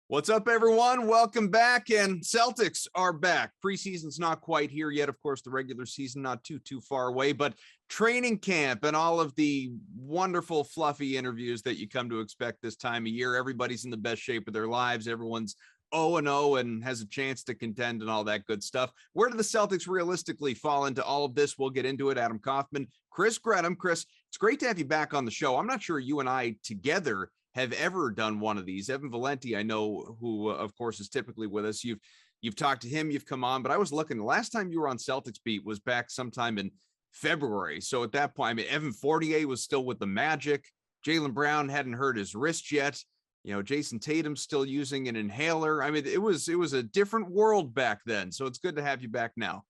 What's up, everyone? Welcome back, and Celtics are back. Preseason's not quite here yet. Of course, the regular season not too far away, but training camp and all of the wonderful, fluffy interviews that you come to expect this time of year. Everybody's in the best shape of their lives. Everyone's 0-0 and has a chance to contend and all that good stuff. Where do the Celtics realistically fall into all of this? We'll get into it. Adam Kaufman, Chris Grenham. Chris, it's great to have you back on the show. I'm not sure you and I together have ever done one of these. Evan Valenti, I know, who of course is typically with us. You've talked to him, you've come on, but I was looking, the last time you were on Celtics Beat was back sometime in February. So at that point, I mean, Evan Fortier was still with the Magic. Jaylen Brown hadn't hurt his wrist yet. You know, Jayson Tatum still using an inhaler. I mean, it was a different world back then. So it's good to have you back now.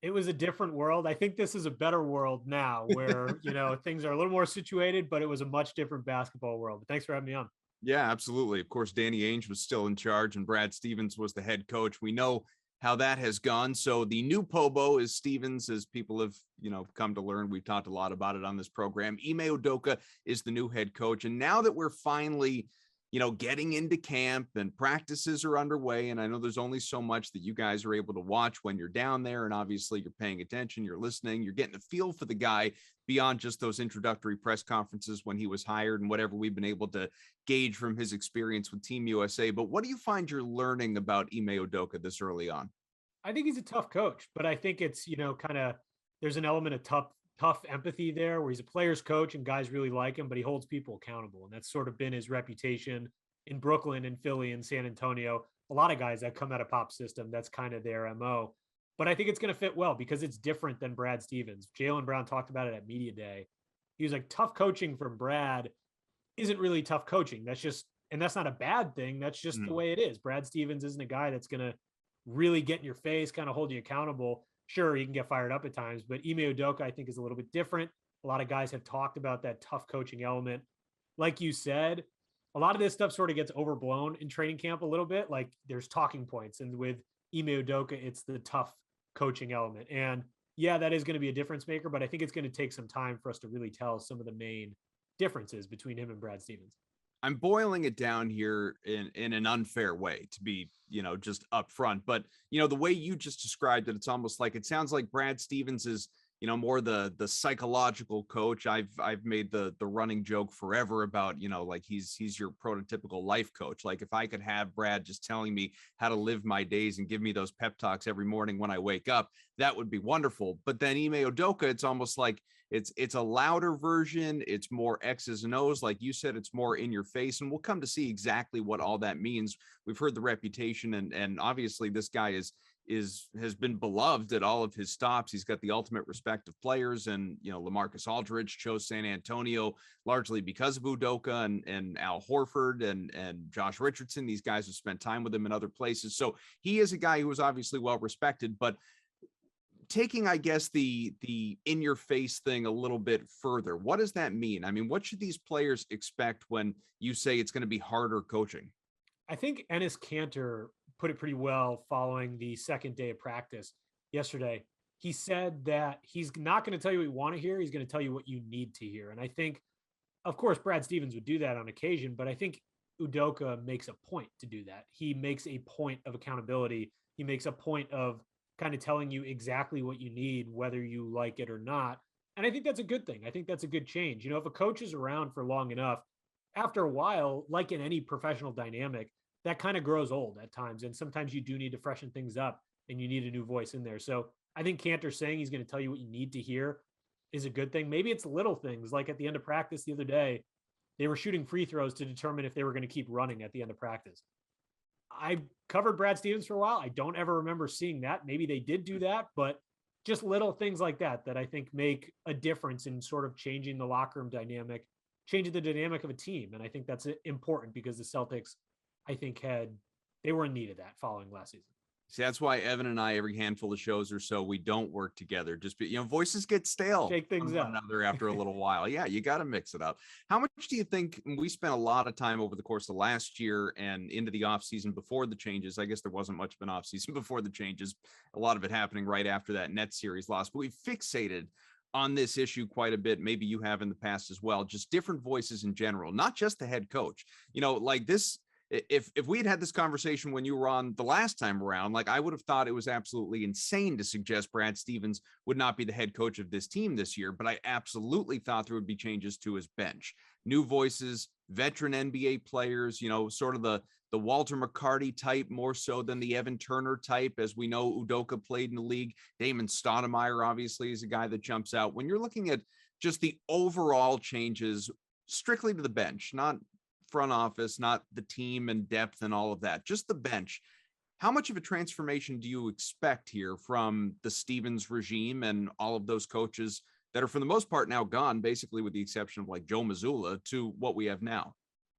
It was a different world. I think this is a better world now where, things are a little more situated, but it was a much different basketball world. But thanks for having me on. Yeah, absolutely. Of course, Danny Ainge was still in charge and Brad Stevens was the head coach. We know how that has gone. So the new Pobo is Stevens, as people have, come to learn. We've talked a lot about it on this program. Ime Udoka is the new head coach. And now that we're finally getting into camp and practices are underway. And I know there's only so much that you guys are able to watch when you're down there. And obviously you're paying attention, you're listening, you're getting a feel for the guy beyond just those introductory press conferences when he was hired and whatever we've been able to gauge from his experience with Team USA. But what do you find you're learning about Ime Udoka this early on? I think he's a tough coach, but I think it's, there's an element of tough empathy there where he's a player's coach and guys really like him, but he holds people accountable. And that's sort of been his reputation in Brooklyn and Philly and San Antonio. A lot of guys that come out of Pop's system, that's kind of their MO. But I think it's going to fit well because it's different than Brad Stevens. Jaylen Brown talked about it at Media Day. He was like, tough coaching from Brad isn't really tough coaching. And that's not a bad thing. That's just the way it is. Brad Stevens isn't a guy that's going to really get in your face, kind of hold you accountable. Sure, he can get fired up at times, but Ime Udoka, I think, is a little bit different. A lot of guys have talked about that tough coaching element. Like you said, a lot of this stuff sort of gets overblown in training camp a little bit. Like there's talking points. And with Ime Udoka, it's the tough coaching element. And yeah, that is going to be a difference maker, but I think it's going to take some time for us to really tell some of the main differences between him and Brad Stevens. I'm boiling it down here in an unfair way to be, just upfront. But, the way you just described it, it's almost like it sounds like Brad Stevens is, more the psychological coach. I've made the running joke forever about, like he's your prototypical life coach. Like if I could have Brad just telling me how to live my days and give me those pep talks every morning when I wake up, that would be wonderful. But then Ime Udoka, it's almost like it's a louder version. It's more X's and O's. Like you said, it's more in your face. And we'll come to see exactly what all that means. We've heard the reputation and obviously this guy has been beloved at all of his stops. He's got the ultimate respect of players, and LaMarcus Aldridge chose San Antonio largely because of Udoka and Al Horford and Josh Richardson. These guys have spent time with him in other places. So he is a guy who is obviously well respected, but taking, I guess, the in your face thing a little bit further, what does that mean? I mean, what should these players expect when you say it's going to be harder coaching? I think Enes Kanter put it pretty well following the second day of practice yesterday. He said that he's not going to tell you what you want to hear. He's going to tell you what you need to hear. And I think, of course, Brad Stevens would do that on occasion, but I think Udoka makes a point to do that. He makes a point of accountability. He makes a point of kind of telling you exactly what you need, whether you like it or not. And I think that's a good thing. I think that's a good change. If a coach is around for long enough, after a while, like in any professional dynamic, that kind of grows old at times. And sometimes you do need to freshen things up and you need a new voice in there. So I think Kanter saying he's going to tell you what you need to hear is a good thing. Maybe it's little things like at the end of practice the other day, they were shooting free throws to determine if they were going to keep running at the end of practice. I covered Brad Stevens for a while. I don't ever remember seeing that. Maybe they did do that, but just little things like that I think make a difference in sort of changing the locker room dynamic, changing the dynamic of a team. And I think that's important because the Celtics, I think, they were in need of that following last season. See, that's why Evan and I, every handful of shows or so, we don't work together. Just voices get stale. Shake things up. Another after a little while. Yeah, you got to mix it up. How much do you think? We spent a lot of time over the course of last year and into the offseason before the changes. I guess there wasn't much of an offseason before the changes. A lot of it happening right after that Nets series loss. But we fixated on this issue quite a bit. Maybe you have in the past as well. Just different voices in general, not just the head coach. Like this. if we had had this conversation when you were on the last time around, like I would have thought it was absolutely insane to suggest Brad Stevens would not be the head coach of this team this year. But I absolutely thought there would be changes to his bench, new voices, veteran NBA players, sort of the Walter McCarty type more so than the Evan Turner type. As we know, Udoka played in the league. Damon Stoudemire obviously is a guy that jumps out. When you're looking at just the overall changes strictly to the bench, not front office, not the team and depth and all of that, just the bench, how much of a transformation do you expect here from the Stevens regime and all of those coaches that are for the most part now gone, basically with the exception of like Joe Mazzulla, to what we have now?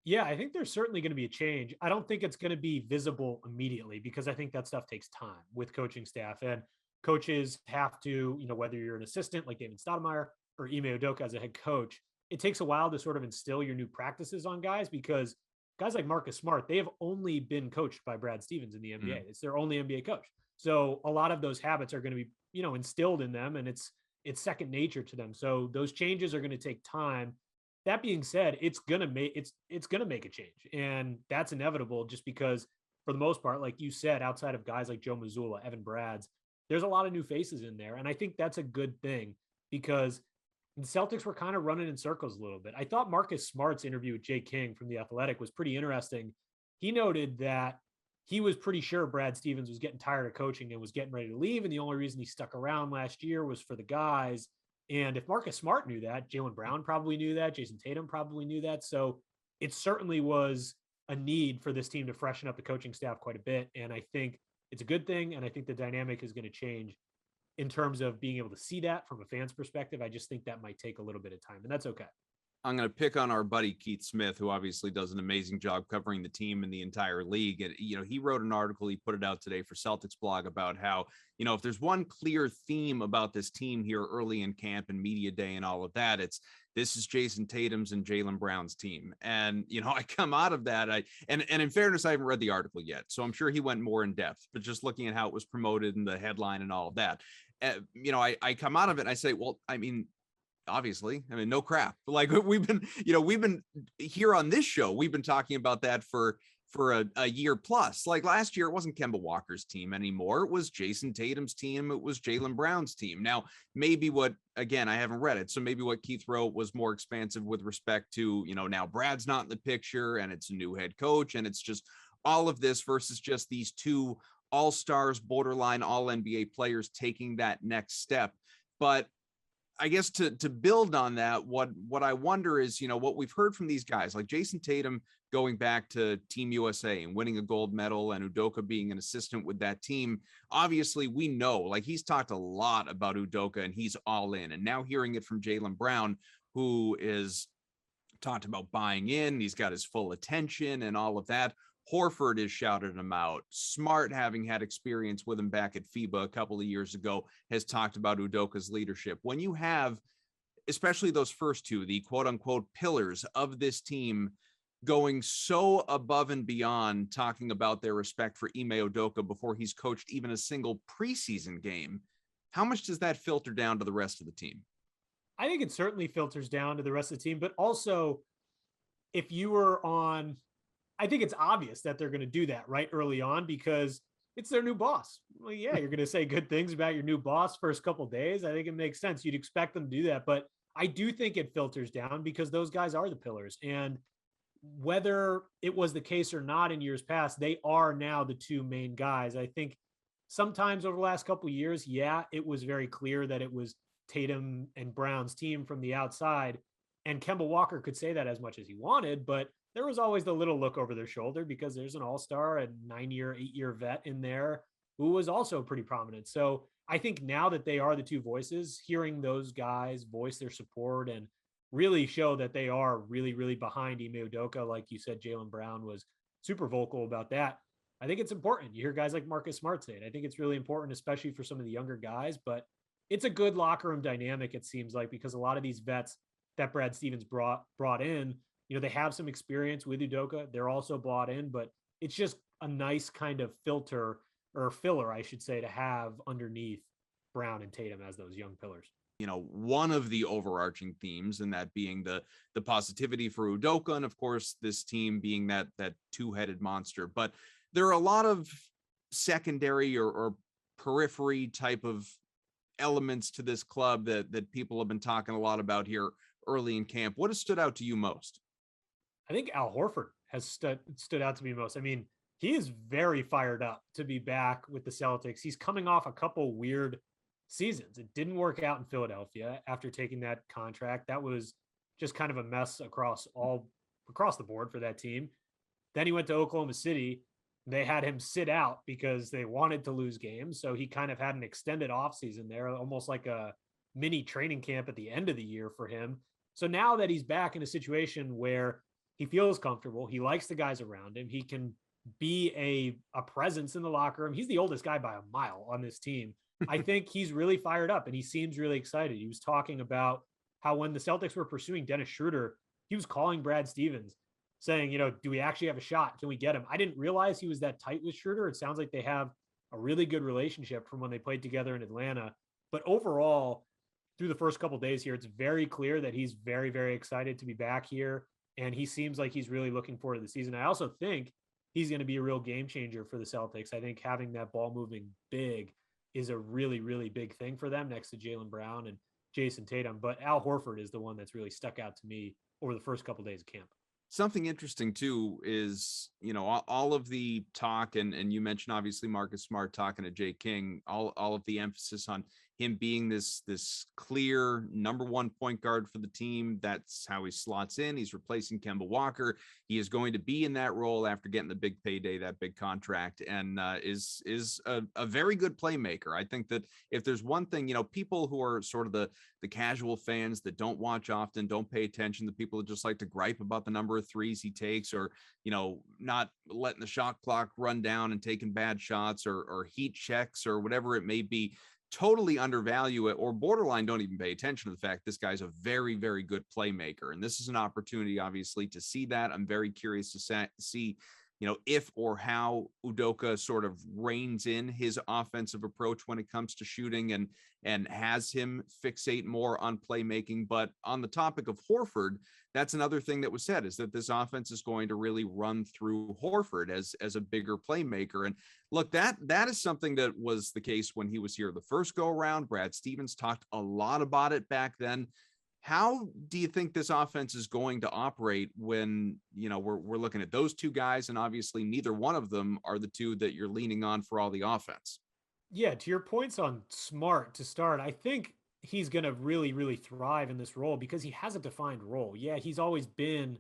Yeah, I think there's certainly going to be a change. I don't think it's going to be visible immediately because I think that stuff takes time with coaching staff, and coaches have to, whether you're an assistant like David Stoudemire or Ime Udoka as a head coach, it takes a while to sort of instill your new practices on guys because guys like Marcus Smart, they have only been coached by Brad Stevens in the NBA. It's their only NBA coach. So a lot of those habits are going to be, instilled in them, and it's second nature to them. So those changes are going to take time. That being said, it's gonna make a change, and that's inevitable just because, for the most part, like you said, outside of guys like Joe Mazzulla, Evan Brads, there's a lot of new faces in there, and I think that's a good thing because the Celtics were kind of running in circles a little bit. I thought Marcus Smart's interview with Jay King from The Athletic was pretty interesting. He noted that he was pretty sure Brad Stevens was getting tired of coaching and was getting ready to leave, and the only reason he stuck around last year was for the guys. And if Marcus Smart knew that, Jaylen Brown probably knew that, Jayson Tatum probably knew that. So it certainly was a need for this team to freshen up the coaching staff quite a bit. And I think it's a good thing. And I think the dynamic is going to change in terms of being able to see that from a fan's perspective. I just think that might take a little bit of time, and that's okay. I'm going to pick on our buddy Keith Smith, who obviously does an amazing job covering the team and the entire league. And, he wrote an article, he put it out today for Celtics blog about how, if there's one clear theme about this team here early in camp and media day and all of that, this is Jayson Tatum's and Jaylen Brown's team. And, I come out of that. And in fairness, I haven't read the article yet, so I'm sure he went more in depth, but just looking at how it was promoted and the headline and all of that, I come out of it and I say, well, I mean, obviously, no crap. Like we've been here on this show, we've been talking about that for a year plus. Like last year, it wasn't Kemba Walker's team anymore. It was Jayson Tatum's team. It was Jaylen Brown's team. Now, maybe again, I haven't read it, so maybe what Keith wrote was more expansive with respect to, now Brad's not in the picture and it's a new head coach and it's just all of this versus just these two all-stars, borderline all-NBA players taking that next step. But I guess to build on that, what I wonder is, what we've heard from these guys like Jayson Tatum going back to Team USA and winning a gold medal, and Udoka being an assistant with that team. Obviously, we know, like, he's talked a lot about Udoka and he's all in. And now hearing it from Jaylen Brown, who is talked about buying in, he's got his full attention and all of that. Horford has shouted him out. Smart, having had experience with him back at FIBA a couple of years ago, has talked about Udoka's leadership. When you have, especially those first two, the quote unquote pillars of this team, going so above and beyond talking about their respect for Ime Udoka before he's coached even a single preseason game, how much does that filter down to the rest of the team? I think it certainly filters down to the rest of the team, but also if you were on, I think it's obvious that they're going to do that right early on because it's their new boss. Well, yeah, you're going to say good things about your new boss first couple of days. I think it makes sense. You'd expect them to do that, but I do think it filters down because those guys are the pillars. And whether it was the case or not in years past, they are now the two main guys. I think sometimes over the last couple of years, yeah, it was very clear that it was Tatum and Brown's team from the outside. And Kemba Walker could say that as much as he wanted, but there was always the little look over their shoulder because there's an all-star, a 9-year, 8-year vet in there who was also pretty prominent. So I think now that they are the two voices, hearing those guys voice their support and really show that they are really, really behind Ime Udoka. Like you said, Jaylen Brown was super vocal about that. I think it's important. You hear guys like Marcus Smart say it. I think it's really important, especially for some of the younger guys, but it's a good locker room dynamic, it seems like, because a lot of these vets that Brad Stevens brought in, they have some experience with Udoka. They're also bought in, but it's just a nice kind of filter or filler, I should say, to have underneath Brown and Tatum as those young pillars. one of the overarching themes, and that being the positivity for Udoka, and of course this team being that two-headed monster. But there are a lot of secondary or periphery type of elements to this club that people have been talking a lot about here early in camp. What has stood out to you most? I think Al Horford has stood out to me most. I mean, he is very fired up to be back with the Celtics. He's coming off a couple weird seasons. It didn't work out in Philadelphia after taking that contract. That was just kind of a mess across the board for that team. Then he went to Oklahoma City. They had him sit out because they wanted to lose games. So he kind of had an extended offseason there, almost like a mini training camp at the end of the year for him. So now that he's back in a situation where he feels comfortable, he likes the guys around him, he can be a presence in the locker room. He's the oldest guy by a mile on this team. I think he's really fired up and he seems really excited. He was talking about how when the Celtics were pursuing Dennis Schroeder, he was calling Brad Stevens saying, do we actually have a shot? Can we get him? I didn't realize he was that tight with Schroeder. It sounds like they have a really good relationship from when they played together in Atlanta. But overall, through the first couple of days here, it's very clear that he's very, very excited to be back here. And he seems like he's really looking forward to the season. I also think he's going to be a real game changer for the Celtics. I think having that ball moving big is a really, really big thing for them next to Jaylen Brown and Jayson Tatum. But Al Horford is the one that's really stuck out to me over the first couple of days of camp. Something interesting too is, all of the talk, and you mentioned obviously Marcus Smart talking to Jay King, all of the emphasis on him being this clear number one point guard for the team. That's how he slots in. He's replacing Kemba Walker. He is going to be in that role after getting the big payday, that big contract, and is a very good playmaker. I think that if there's one thing, people who are sort of the casual fans that don't watch often, don't pay attention, the people that just like to gripe about the number of threes he takes, or not letting the shot clock run down and taking bad shots, or heat checks, or whatever it may be, totally undervalue it, or borderline don't even pay attention to the fact this guy's a very, very good playmaker. And this is an opportunity, obviously, to see that. I'm very curious to see, if or how Udoka sort of reins in his offensive approach when it comes to shooting and has him fixate more on playmaking. But on the topic of Horford, that's another thing that was said, is that this offense is going to really run through Horford as a bigger playmaker. And look, that is something that was the case when he was here the first go around. Brad Stevens talked a lot about it back then. How do you think this offense is going to operate when, we're looking at those two guys, and obviously neither one of them are the two that you're leaning on for all the offense? Yeah, to your points on Smart to start, I think he's going to really, really thrive in this role because he has a defined role. Yeah, he's always been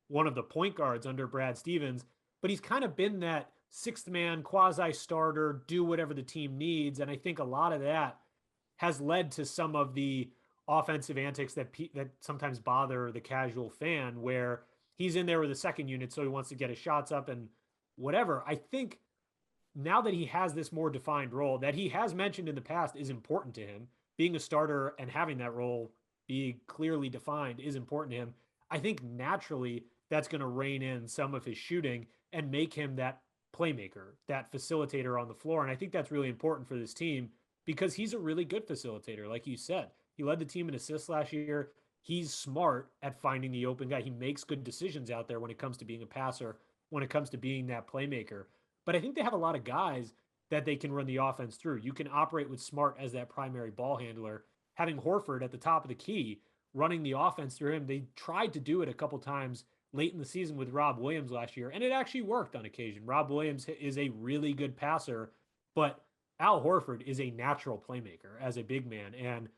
one of the point guards under Brad Stevens, but he's kind of been that sixth man, quasi starter, do whatever the team needs. And I think a lot of that has led to some of the offensive antics that sometimes bother the casual fan, where he's in there with the second unit, so he wants to get his shots up and whatever. I think now that he has this more defined role that he has mentioned in the past is important to him, being a starter and having that role be clearly defined is important to him. I think naturally that's going to rein in some of his shooting and make him that playmaker, that facilitator on the floor. And I think that's really important for this team because he's a really good facilitator. Like you said, he led the team in assists last year. He's smart at finding the open guy. He makes good decisions out there when it comes to being a passer, when it comes to being that playmaker. But I think they have a lot of guys that they can run the offense through. You can operate with Smart as that primary ball handler. Having Horford at the top of the key, running the offense through him. They tried to do it a couple times late in the season with Rob Williams last year, and it actually worked on occasion. Rob Williams is a really good passer, but Al Horford is a natural playmaker as a big man, and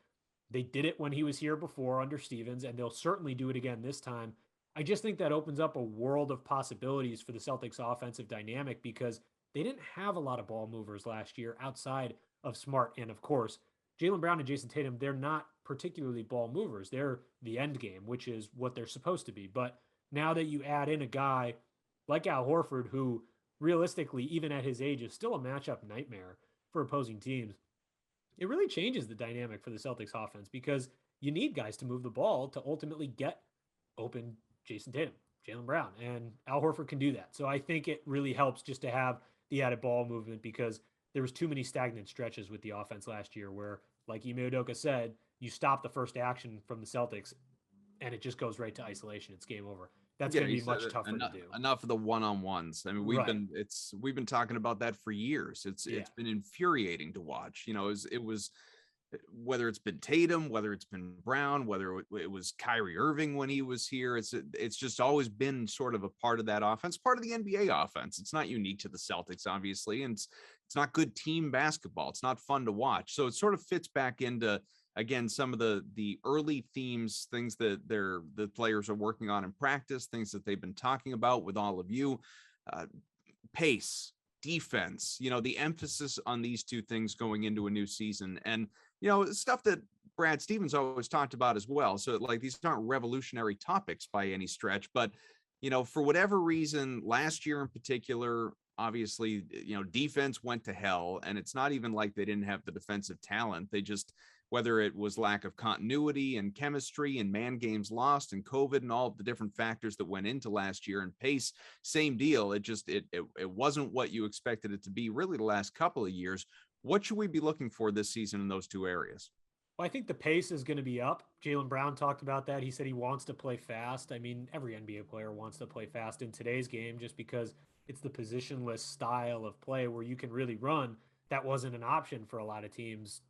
they did it when he was here before under Stevens, and they'll certainly do it again this time. I just think that opens up a world of possibilities for the Celtics offensive dynamic because they didn't have a lot of ball movers last year outside of Smart. And of course, Jaylen Brown and Jayson Tatum, they're not particularly ball movers. They're the end game, which is what they're supposed to be. But now that you add in a guy like Al Horford, who realistically, even at his age, is still a matchup nightmare for opposing teams, it really changes the dynamic for the Celtics offense because you need guys to move the ball to ultimately get open Jayson Tatum, Jaylen Brown, and Al Horford can do that. So I think it really helps just to have the added ball movement because there was too many stagnant stretches with the offense last year where, like Ime Udoka said, you stop the first action from the Celtics and it just goes right to isolation. It's game over. That's Yeah, going to he be said much tougher to enough, do. enough of the one-on-ones. I mean, Right. we've been talking about that for years. Yeah. It's been infuriating to watch. It was whether it's been Tatum, whether it's been Brown, whether it was Kyrie Irving when he was here. It's just always been sort of a part of that offense, part of the NBA offense. It's not unique to the Celtics, obviously, and it's not good team basketball. It's not fun to watch. So it sort of fits back into, again, some of the early themes, things that the players are working on in practice, things that they've been talking about with all of you. Uh, Pace, defense, the emphasis on these two things going into a new season, and stuff that Brad Stevens always talked about as well. So like these aren't revolutionary topics by any stretch, but for whatever reason, last year in particular, obviously, defense went to hell, and it's not even like they didn't have the defensive talent. They just, whether it was lack of continuity and chemistry and man games lost and COVID and all of the different factors that went into last year, and pace, same deal. It wasn't what you expected it to be really the last couple of years. What should we be looking for this season in those two areas? Well, I think the pace is going to be up. Jaylen Brown talked about that. He said he wants to play fast. I mean, every NBA player wants to play fast in today's game just because it's the positionless style of play where you can really run. That wasn't an option for a lot of teams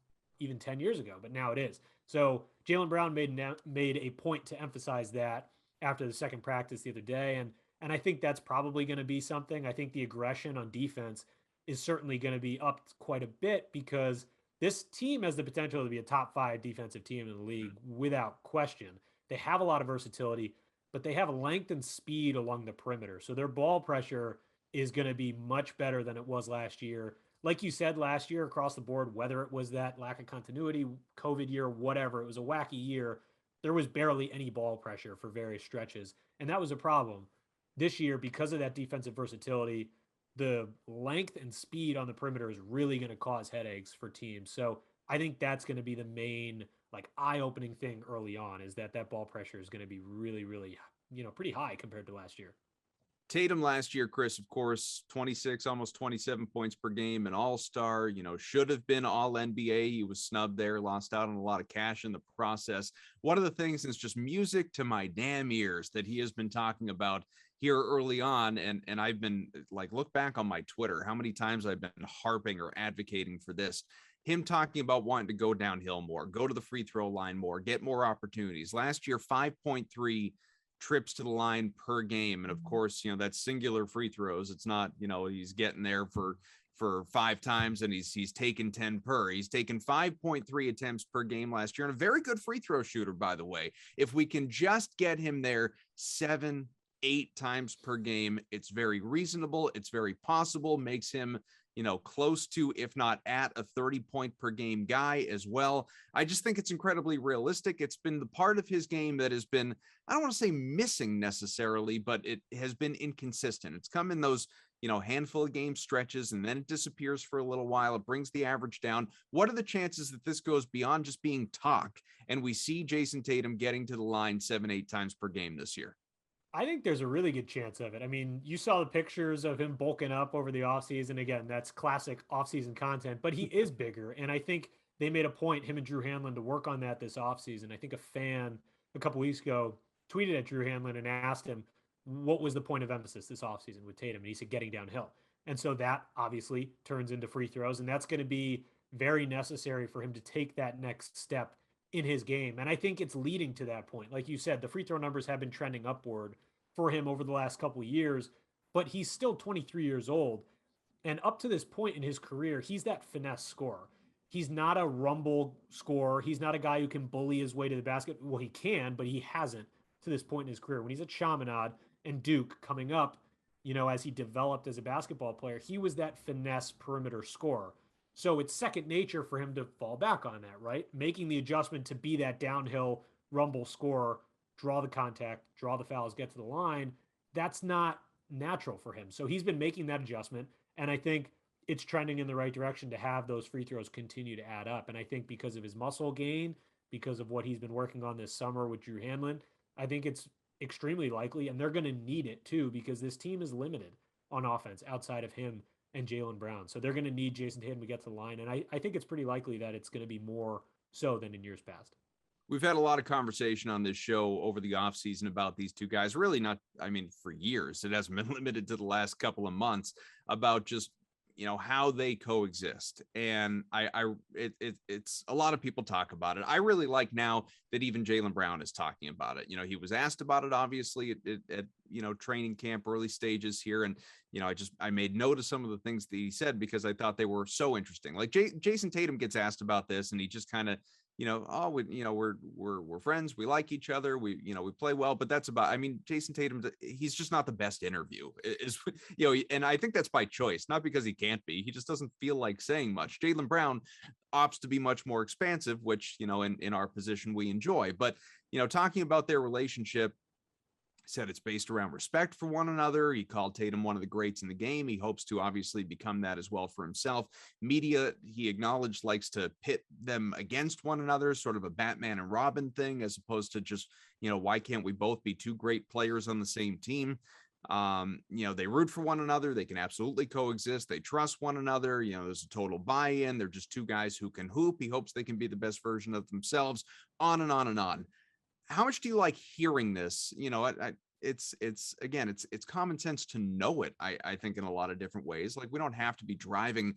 even 10 years ago, but now it is. So Jaylen Brown made a point to emphasize that after the second practice the other day. And I think that's probably going to be something. I think the aggression on defense is certainly going to be up quite a bit because this team has the potential to be a top 5 defensive team in the league without question. They have a lot of versatility, but they have length and speed along the perimeter. So their ball pressure is going to be much better than it was last year. Like you said, last year across the board, whether it was that lack of continuity, COVID year, whatever, it was a wacky year. There was barely any ball pressure for various stretches. And that was a problem. This year, because of that defensive versatility, the length and speed on the perimeter is really going to cause headaches for teams. So I think that's going to be the main like eye-opening thing early on is that ball pressure is going to be really, really, pretty high compared to last year. Tatum last year, Chris, of course, 26, almost 27 points per game, an all-star, should have been all NBA. He was snubbed there, lost out on a lot of cash in the process. One of the things is just music to my damn ears that he has been talking about here early on. And I've been like, look back on my Twitter, how many times I've been harping or advocating for this. Him talking about wanting to go downhill more, go to the free throw line more, get more opportunities. Last year, 5.3 trips to the line per game. And of course, that's singular free throws. It's not, he's getting there for 5 times and he's taken 10 per. He's taken 5.3 attempts per game last year, and a very good free throw shooter, by the way. If we can just get him there 7, 8 times per game, it's very reasonable. It's very possible, makes him close to, if not at, a 30-point per game guy as well. I just think it's incredibly realistic. It's been the part of his game that has been, I don't want to say missing necessarily, but it has been inconsistent. It's come in those, handful of game stretches, and then it disappears for a little while. It brings the average down. What are the chances that this goes beyond just being talk and we see Jayson Tatum getting to the line 7, 8 times per game this year? I think there's a really good chance of it. I mean, you saw the pictures of him bulking up over the offseason. Again, that's classic offseason content, but he is bigger. And I think they made a point, him and Drew Hanlon, to work on that this offseason. I think a fan a couple weeks ago tweeted at Drew Hanlon and asked him, what was the point of emphasis this offseason with Tatum? And he said, getting downhill. And so that obviously turns into free throws. And that's going to be very necessary for him to take that next step in his game. And I think it's leading to that point. Like you said, the free throw numbers have been trending upward for him over the last couple of years, but he's still 23 years old. And up to this point in his career, he's that finesse scorer. He's not a rumble scorer. He's not a guy who can bully his way to the basket. Well, he can, but he hasn't to this point in his career. When he's at Chaminade and Duke coming up, as he developed as a basketball player, he was that finesse perimeter scorer. So it's second nature for him to fall back on that, right? Making the adjustment to be that downhill rumble scorer, draw the contact, draw the fouls, get to the line. That's not natural for him. So he's been making that adjustment. And I think it's trending in the right direction to have those free throws continue to add up. And I think because of his muscle gain, because of what he's been working on this summer with Drew Hanlon, I think it's extremely likely. And they're going to need it too, because this team is limited on offense outside of him and Jaylen Brown. So they're going to need Jayson Tatum to get to the line. And I think it's pretty likely that it's going to be more so than in years past. We've had a lot of conversation on this show over the offseason about these two guys. Really not, I mean, for years. It hasn't been limited to the last couple of months about just, how they coexist. And it's a lot of people talk about it. I really like now that even Jaylen Brown is talking about it. He was asked about it, obviously, at training camp, early stages here. And, I made note of some of the things that he said because I thought they were so interesting. Like Jayson Tatum gets asked about this and he just kind of, we're friends. We like each other. We play well, but that's about, I mean, Jayson Tatum, he's just not the best interview is, and I think that's by choice, not because he can't be, he just doesn't feel like saying much. Jaylen Brown opts to be much more expansive, which, in our position we enjoy, but, talking about their relationship, said it's based around respect for one another. He called Tatum one of the greats in the game. He hopes to obviously become that as well for himself. Media, he acknowledged, likes to pit them against one another, sort of a Batman and Robin thing, as opposed to just, why can't we both be two great players on the same team? They root for one another. They can absolutely coexist. They trust one another. There's a total buy-in. They're just two guys who can hoop. He hopes they can be the best version of themselves, on and on and on. How much do you like hearing this? It's again, it's common sense to know it. I think in a lot of different ways. Like we don't have to be driving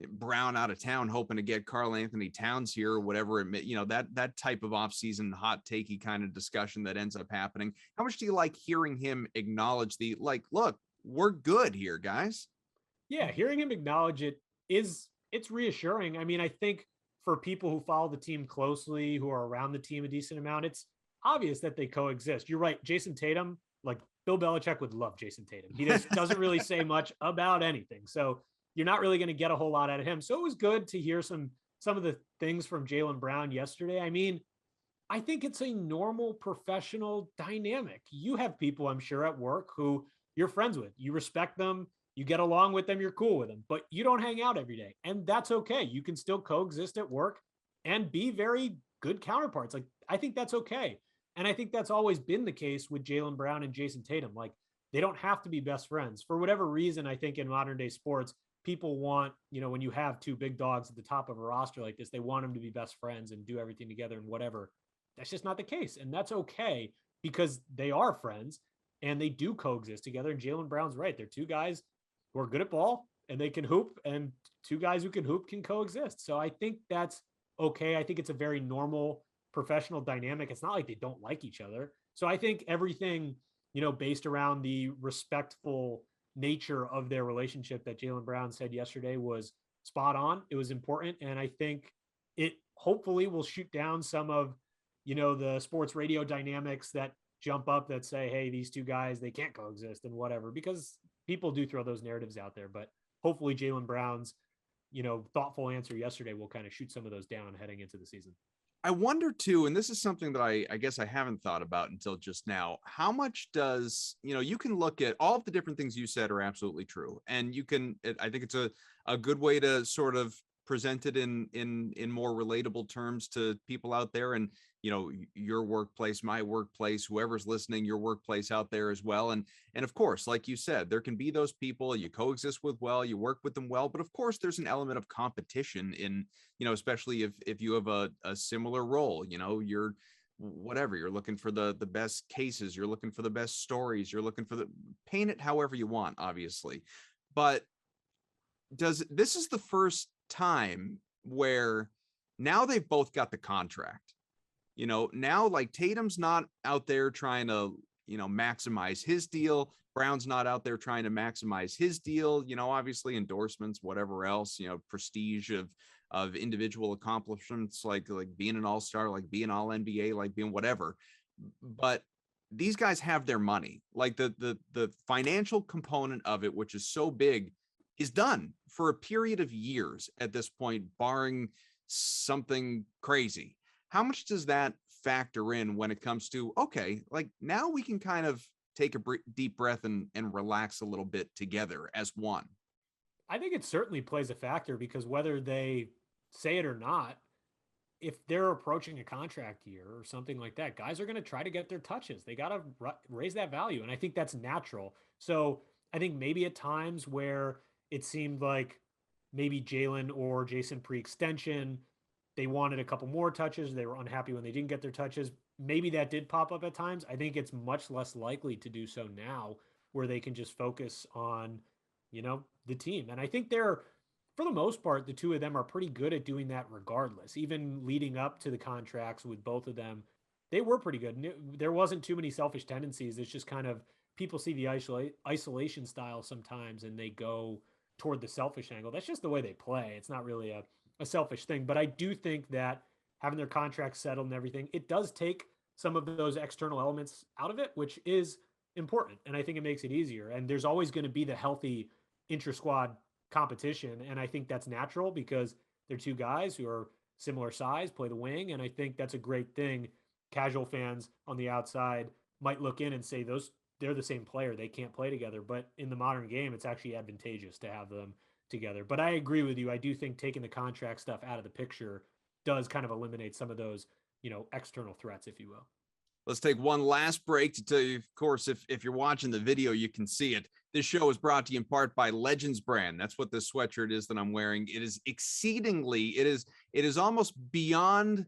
Brown out of town hoping to get Karl Anthony Towns here or whatever it may, that type of offseason hot takey kind of discussion that ends up happening. How much do you like hearing him acknowledge the look, we're good here, guys? Yeah, hearing him acknowledge it's reassuring. I mean, I think for people who follow the team closely, who are around the team a decent amount, it's obvious that they coexist. You're right. Jayson Tatum, like Bill Belichick would love Jayson Tatum. He just doesn't really say much about anything. So you're not really going to get a whole lot out of him. So it was good to hear some of the things from Jaylen Brown yesterday. I mean, I think it's a normal professional dynamic. You have people, I'm sure, at work who you're friends with. You respect them. You get along with them. You're cool with them, but you don't hang out every day. And that's okay. You can still coexist at work and be very good counterparts. Like, I think that's okay. And I think that's always been the case with Jaylen Brown and Jayson Tatum. Like, they don't have to be best friends. For whatever reason, I think in modern day sports, people want, when you have two big dogs at the top of a roster like this, they want them to be best friends and do everything together and whatever. That's just not the case. And that's okay because they are friends and they do coexist together. And Jaylen Brown's right. They're two guys who are good at ball and they can hoop, and two guys who can hoop can coexist. So I think that's okay. I think it's a very normal professional dynamic. It's not like they don't like each other. So I think everything, based around the respectful nature of their relationship that Jaylen Brown said yesterday was spot on. It was important. And I think it hopefully will shoot down some of, the sports radio dynamics that jump up that say, hey, these two guys, they can't coexist and whatever, because people do throw those narratives out there. But hopefully Jaylen Brown's, thoughtful answer yesterday will kind of shoot some of those down heading into the season. I wonder too, and this is something that I guess I haven't thought about until just now. How much does, you can look at all of the different things you said are absolutely true. And you can, I think it's a good way to sort of present it in more relatable terms to people out there. And, your workplace, my workplace, whoever's listening, your workplace out there as well. And of course, like you said, there can be those people you coexist with well, you work with them well, but of course there's an element of competition in, especially if you have a similar role, you're whatever, you're looking for the best cases, you're looking for the best stories, you're looking for paint it however you want, obviously. But this is the first time where now they've both got the contract. Now like Tatum's not out there trying to, maximize his deal. Brown's not out there trying to maximize his deal, obviously endorsements, whatever else, prestige of individual accomplishments, like being an all-star, like being all NBA, like being whatever. But these guys have their money. Like the financial component of it, which is so big, is done for a period of years at this point, barring something crazy. How much does that factor in when it comes to, okay, like now we can kind of take a deep breath and relax a little bit together as one? I think it certainly plays a factor because whether they say it or not, if they're approaching a contract year or something like that, guys are going to try to get their touches. They got to raise that value. And I think that's natural. So I think maybe at times where it seemed like maybe Jaylen or Jayson pre-extension they wanted a couple more touches. They were unhappy when they didn't get their touches. Maybe that did pop up at times. I think it's much less likely to do so now, where they can just focus on, the team. And I think they're, for the most part, the two of them are pretty good at doing that regardless. Even leading up to the contracts with both of them, they were pretty good. And there wasn't too many selfish tendencies. It's just kind of people see the isolation style sometimes and they go toward the selfish angle. That's just the way they play. It's not really a selfish thing. But I do think that having their contracts settled and everything, it does take some of those external elements out of it, which is important. And I think it makes it easier. And there's always going to be the healthy intra-squad competition. And I think that's natural because they're two guys who are similar size, play the wing. And I think that's a great thing. Casual fans on the outside might look in and say they're the same player. They can't play together. But in the modern game, it's actually advantageous to have them together. But I agree with you. I do think taking the contract stuff out of the picture does kind of eliminate some of those, external threats, if you will. Let's take one last break to tell you, of course, if you're watching the video, you can see it. This show is brought to you in part by Legends Brand. That's what this sweatshirt is that I'm wearing. It is it is almost beyond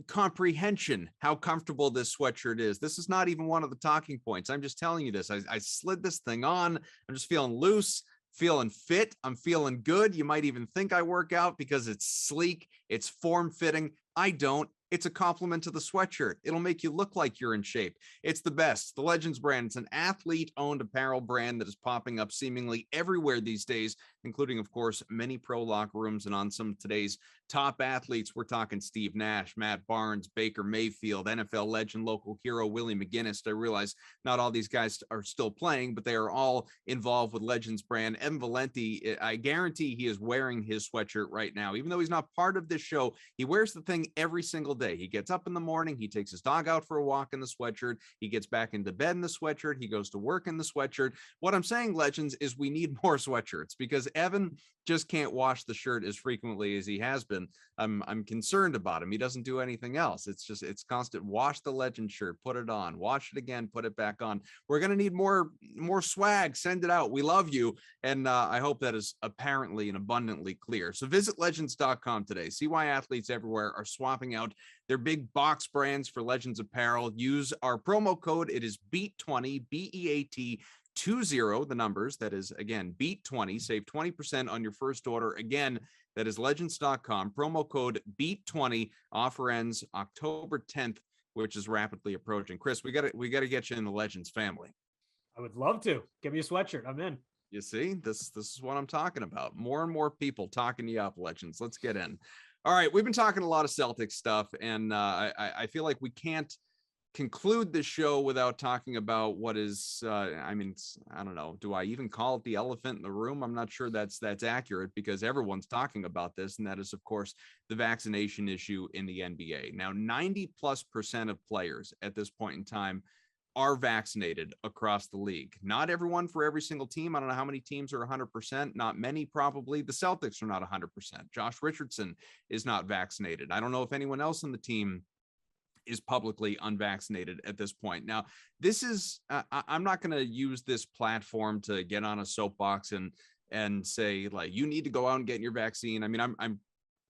comprehension how comfortable this sweatshirt is. This is not even one of the talking points. I'm just telling you this. I slid this thing on. I'm just feeling loose, feeling fit. I'm feeling good. You might even think I work out because it's sleek. It's form-fitting. I don't. It's a compliment to the sweatshirt. It'll make you look like you're in shape. It's the best. The Legends brand. It's an athlete-owned apparel brand that is popping up seemingly everywhere these days, including, of course, many pro locker rooms and on some of today's top athletes. We're talking Steve Nash, Matt Barnes, Baker Mayfield, NFL legend, local hero, Willie McGinnis. I realize not all these guys are still playing, but they are all involved with Legends brand. Evan Valenti, I guarantee he is wearing his sweatshirt right now. Even though he's not part of this show, he wears the thing every single day. He gets up in the morning, he takes his dog out for a walk in the sweatshirt, he gets back into bed in the sweatshirt, he goes to work in the sweatshirt. What I'm saying, Legends, is we need more sweatshirts because Evan just can't wash the shirt as frequently as he has been. I'm concerned about him. He doesn't do anything else. It's constant. Wash the Legend shirt, put it on, wash it again, put it back on. We're going to need more swag. Send it out. We love you. And I hope that is apparently and abundantly clear. So visit legends.com today. See why athletes everywhere are swapping out their big box brands for Legends apparel. Use our promo code. It is BEAT20, BEAT 20, the numbers. That is, again, BEAT20. Save 20% on your first order. Again, that is legends.com. Promo code BEAT20. Offer ends October 10th, which is rapidly approaching. Chris, we got to get you in the Legends family. I would love to. Give me a sweatshirt. I'm in. You see, this is what I'm talking about. More and more people talking you up, Legends. Let's get in. All right, we've been talking a lot of Celtics stuff, and I feel like we can't conclude this show without talking about what is, I don't know, do I even call it the elephant in the room? I'm not sure that's accurate because everyone's talking about this, and that is, of course, the vaccination issue in the NBA. Now, 90+% of players at this point in time are vaccinated across the league. Not everyone for every single team. I don't know how many teams are 100%. Not many, probably. The Celtics are not 100%. Josh Richardson is not vaccinated. I don't know if anyone else on the team is publicly unvaccinated at this point. Now, this is, I'm not going to use this platform to get on a soapbox and say, like, you need to go out and get your vaccine. I mean, I'm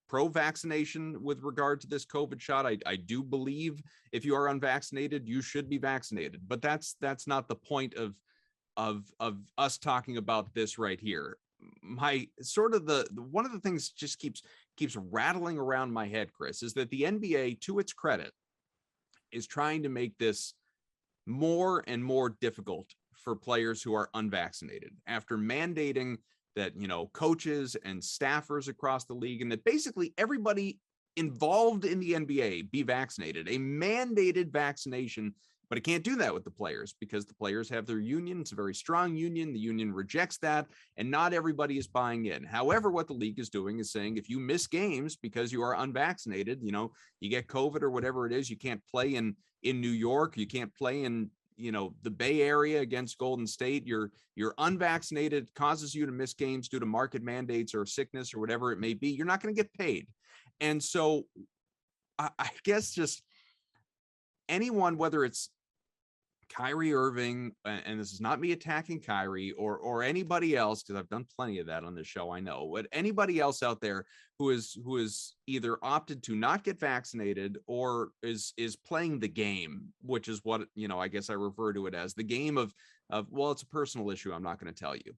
pro-vaccination with regard to this COVID shot. I do believe if you are unvaccinated, you should be vaccinated, but that's not the point of us talking about this right here. My sort of one of the things just keeps rattling around my head, Chris, is that the NBA, to its credit, is trying to make this more and more difficult for players who are unvaccinated after mandating that, coaches and staffers across the league and that basically everybody involved in the NBA be vaccinated, a mandated vaccination. But it can't do that with the players because the players have their union. It's a very strong union. The union rejects that, and not everybody is buying in. However, what the league is doing is saying if you miss games because you are unvaccinated, you get COVID or whatever it is, you can't play in New York, you can't play in the Bay Area against Golden State, you're unvaccinated, causes you to miss games due to market mandates or sickness or whatever it may be, you're not going to get paid. And so I guess just anyone, whether it's Kyrie Irving, and this is not me attacking Kyrie or anybody else, because I've done plenty of that on this show, I know, but anybody else out there who is either opted to not get vaccinated or is playing the game, which is what, I guess I refer to it as the game of, well, it's a personal issue, I'm not going to tell you.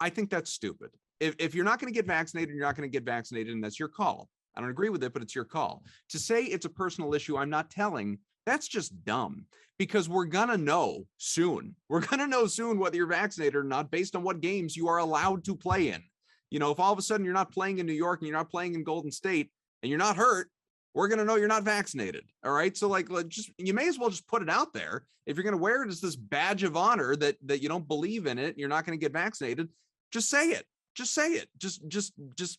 I think that's stupid. If you're not going to get vaccinated, you're not going to get vaccinated, and that's your call. I don't agree with it, but it's your call. To say it's a personal issue, I'm not telling, that's just dumb, because we're going to know soon. We're going to know soon whether you're vaccinated or not based on what games you are allowed to play in. If all of a sudden you're not playing in New York and you're not playing in Golden State and you're not hurt, we're going to know you're not vaccinated. All right. So you may as well just put it out there. If you're going to wear it as this badge of honor that you don't believe in it, you're not going to get vaccinated. Just say it. Just say it. Just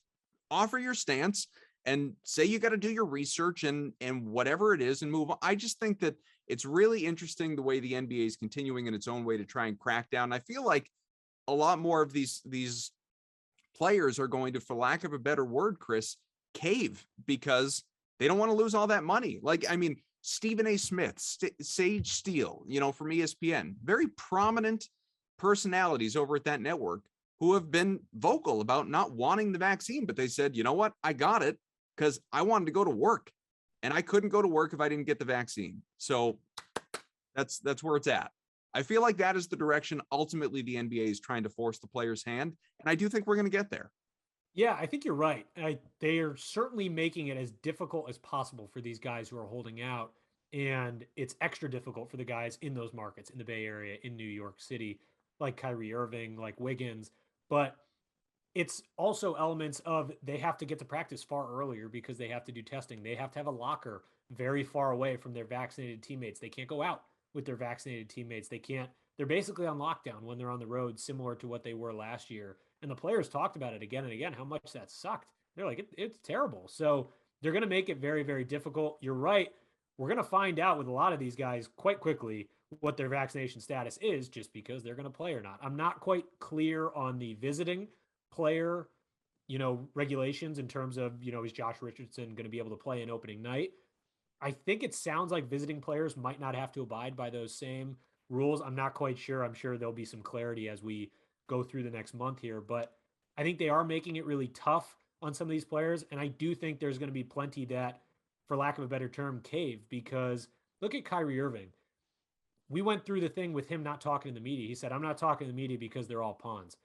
offer your stance and say you got to do your research and whatever it is and move on. I just think that it's really interesting the way the NBA is continuing in its own way to try and crack down. I feel like a lot more of these players are going to, for lack of a better word, Chris, cave, because they don't want to lose all that money. Stephen A. Smith, Sage Steele, from ESPN, very prominent personalities over at that network who have been vocal about not wanting the vaccine, but they said, you know what, I got it because I wanted to go to work and I couldn't go to work if I didn't get the vaccine. So that's where it's at. I feel like that is the direction ultimately the NBA is trying to force the players' hand. And I do think we're going to get there. Yeah, I think you're right. They are certainly making it as difficult as possible for these guys who are holding out. And it's extra difficult for the guys in those markets, in the Bay Area, in New York City, like Kyrie Irving, like Wiggins. But it's also elements of they have to get to practice far earlier because they have to do testing. They have to have a locker very far away from their vaccinated teammates. They can't go out with their vaccinated teammates. They're basically on lockdown when they're on the road, similar to what they were last year. And the players talked about it again and again, how much that sucked. They're like, it's terrible. So they're going to make it very, very difficult. You're right. We're going to find out with a lot of these guys quite quickly what their vaccination status is, just because they're going to play or not. I'm not quite clear on the visiting player, regulations in terms of, is Josh Richardson going to be able to play in opening night? I think it sounds like visiting players might not have to abide by those same rules. I'm not quite sure. I'm sure there'll be some clarity as we go through the next month here, but I think they are making it really tough on some of these players. And I do think there's going to be plenty that, for lack of a better term, cave, because look at Kyrie Irving. We went through the thing with him not talking to the media. He said, I'm not talking to the media because they're all pawns.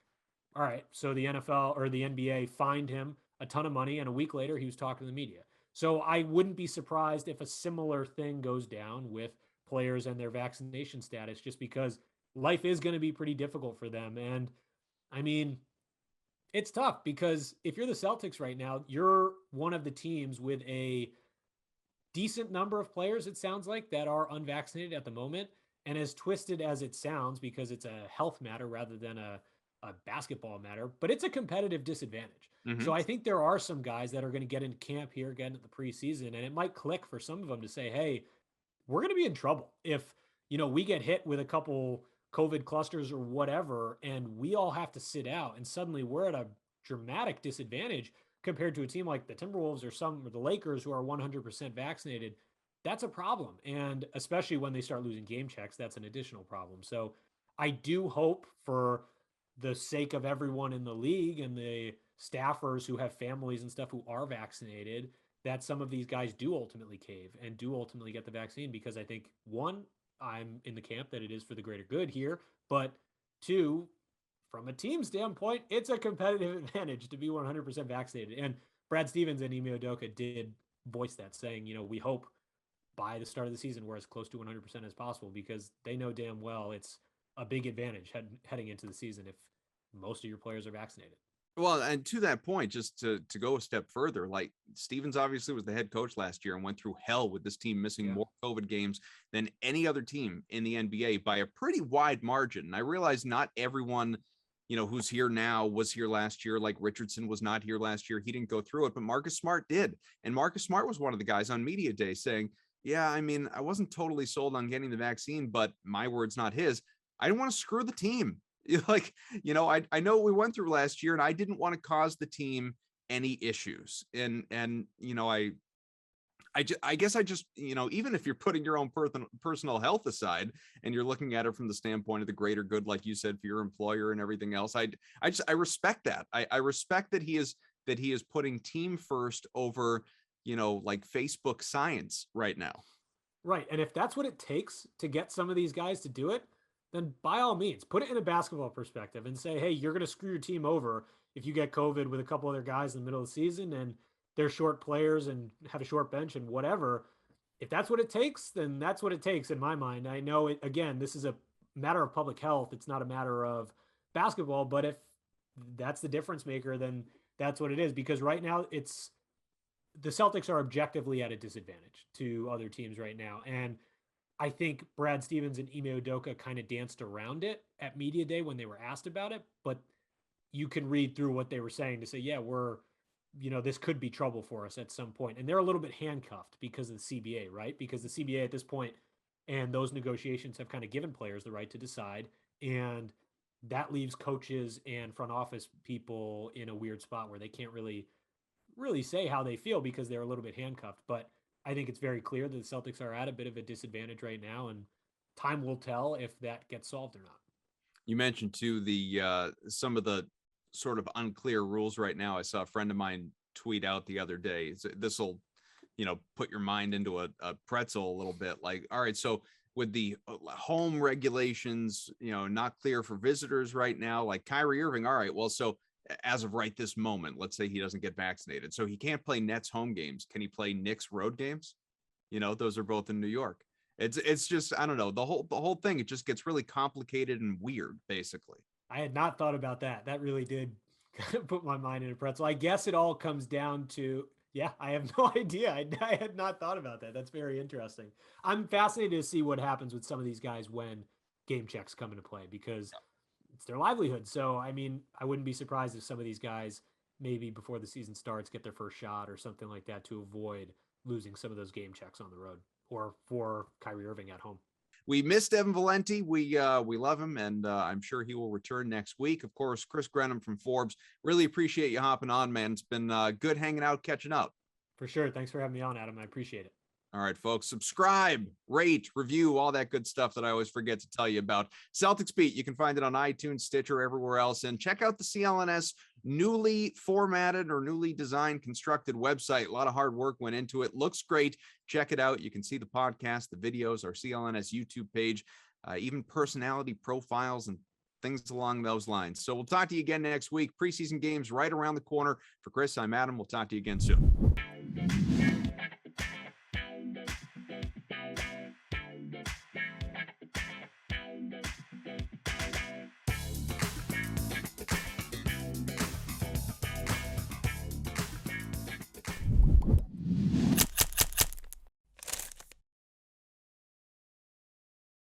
All right. So the NFL or the NBA fined him a ton of money. And a week later, he was talking to the media. So I wouldn't be surprised if a similar thing goes down with players and their vaccination status, just because life is going to be pretty difficult for them. And I mean, it's tough because if you're the Celtics right now, you're one of the teams with a decent number of players, it sounds like, that are unvaccinated at the moment. And as twisted as it sounds, because it's a health matter rather than a basketball matter, but it's a competitive disadvantage. Mm-hmm. So I think there are some guys that are going to get in camp here again at the preseason, and it might click for some of them to say, hey, we're going to be in trouble if, we get hit with a couple COVID clusters or whatever, and we all have to sit out, and suddenly we're at a dramatic disadvantage compared to a team like the Timberwolves or the Lakers who are 100% vaccinated. That's a problem. And especially when they start losing game checks, that's an additional problem. So I do hope, for the sake of everyone in the league and the staffers who have families and stuff who are vaccinated, that some of these guys do ultimately cave and do ultimately get the vaccine, because I think, one, I'm in the camp that it is for the greater good here, but two, from a team standpoint, it's a competitive advantage to be 100% vaccinated. And Brad Stevens and Ime Udoka did voice that, saying, we hope by the start of the season we're as close to 100% as possible, because they know damn well it's a big advantage heading into the season if most of your players are vaccinated. Well, and to that point, just to go a step further, like Stevens obviously was the head coach last year and went through hell with this team missing more COVID games than any other team in the NBA by a pretty wide margin. And I realize not everyone, who's here now was here last year. Like Richardson was not here last year. He didn't go through it, but Marcus Smart did. And Marcus Smart was one of the guys on media day saying, yeah, I mean, I wasn't totally sold on getting the vaccine, but my word's not his. I didn't want to screw the team. I know what we went through last year, and I didn't want to cause the team any issues. And I guess even if you're putting your own personal health aside and you're looking at it from the standpoint of the greater good, like you said, for your employer and everything else, I respect that. I respect that he is putting team first over, like Facebook science right now. Right. And if that's what it takes to get some of these guys to do it, then by all means, put it in a basketball perspective and say, hey, you're going to screw your team over if you get COVID with a couple other guys in the middle of the season and they're short players and have a short bench and whatever. If that's what it takes, then that's what it takes in my mind. I know it, again, this is a matter of public health. It's not a matter of basketball, but if that's the difference maker, then that's what it is. Because right now it's the Celtics are objectively at a disadvantage to other teams right now. And I think Brad Stevens and Ime Udoka kind of danced around it at media day when they were asked about it, but you can read through what they were saying to say, yeah, this could be trouble for us at some point. And they're a little bit handcuffed because of the CBA, right? Because the CBA at this point and those negotiations have kind of given players the right to decide. And that leaves coaches and front office people in a weird spot where they can't really say how they feel because they're a little bit handcuffed. But I think it's very clear that the Celtics are at a bit of a disadvantage right now, and time will tell if that gets solved or not. You mentioned too the some of the sort of unclear rules right now. I saw a friend of mine tweet out the other day. This will, put your mind into a pretzel a little bit. Like, all right, so with the home regulations, not clear for visitors right now, like Kyrie Irving. All right, well, so as of right this moment, let's say he doesn't get vaccinated, so he can't play Nets home games. Can he play Knicks road games? Those are both in New York. It's just, I don't know, the whole thing. It just gets really complicated and weird, basically. I had not thought about that. That really did put my mind in a pretzel. I guess it all comes down to, yeah, I have no idea. I had not thought about that. That's very interesting. I'm fascinated to see what happens with some of these guys when game checks come into play because it's their livelihood. So, I mean, I wouldn't be surprised if some of these guys maybe before the season starts get their first shot or something like that to avoid losing some of those game checks on the road or for Kyrie Irving at home. We missed Evan Valenti. We love him, and I'm sure he will return next week. Of course, Chris Grenham from Forbes. Really appreciate you hopping on, man. It's been good hanging out, catching up. For sure. Thanks for having me on, Adam. I appreciate it. All right, folks, subscribe, rate, review, all that good stuff that I always forget to tell you about. Celtics Beat, you can find it on iTunes, Stitcher, everywhere else. And check out the CLNS newly formatted or newly designed, constructed website. A lot of hard work went into it. Looks great. Check it out. You can see the podcast, the videos, our CLNS YouTube page, even personality profiles and things along those lines. So we'll talk to you again next week. Preseason games right around the corner. For Chris, I'm Adam. We'll talk to you again soon.